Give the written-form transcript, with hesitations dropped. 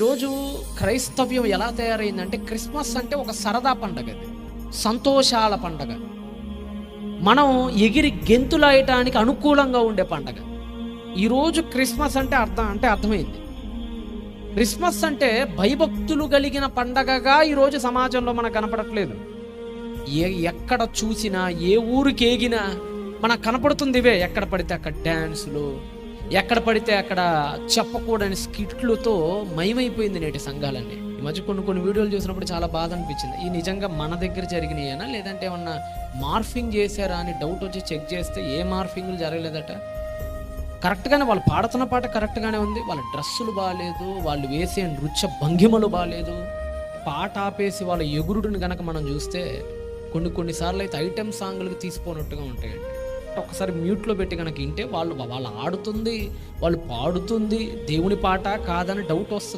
రోజు క్రైస్తవ్యం ఎలా తయారైందంటే క్రిస్మస్ అంటే ఒక సరదా పండగ, అది సంతోషాల పండగ, మనం ఎగిరి గెంతులాయటానికి అనుకూలంగా ఉండే పండగ. ఈరోజు క్రిస్మస్ అంటే అర్థమైంది. క్రిస్మస్ అంటే భయభక్తులు కలిగిన పండగగా ఈరోజు సమాజంలో మనకు కనపడట్లేదు. ఎక్కడ చూసినా, ఏ ఊరికి ఏగినా మనకు కనపడుతుంది ఇవే. ఎక్కడ పడితే అక్కడ డ్యాన్సులు, ఎక్కడ పడితే అక్కడ చెప్పకూడని స్కిట్లతో మయమైపోయింది నేటి సంఘాలన్నీ. ఈ మధ్య కొన్ని వీడియోలు చూసినప్పుడు చాలా బాధ అనిపించింది. ఈ నిజంగా మన దగ్గర జరిగినాయేనా, లేదంటే ఏమన్నా మార్ఫింగ్ చేశారా అని డౌట్ వచ్చి చెక్ చేస్తే ఏ మార్ఫింగ్లు జరగలేదట. కరెక్ట్గానే వాళ్ళు పాడుతున్న పాట కరెక్ట్గానే ఉంది, వాళ్ళ డ్రెస్సులు బాగాలేదు, వాళ్ళు వేసే నృత్య భంగిమలు బాగాలేదు. పాట ఆపేసి వాళ్ళ ఎగురుడిని గనక మనం చూస్తే కొన్నిసార్లు అయితే ఐటెం సాంగ్లకు తీసిపోనట్టుగా ఉంటాయండి. ఒకసారి మ్యూట్లో పెట్టి కనుక వింటే వాళ్ళు ఆడుతుంది, వాళ్ళు పాడుతుంది దేవుని పాట కాదని డౌట్ వస్తుంది.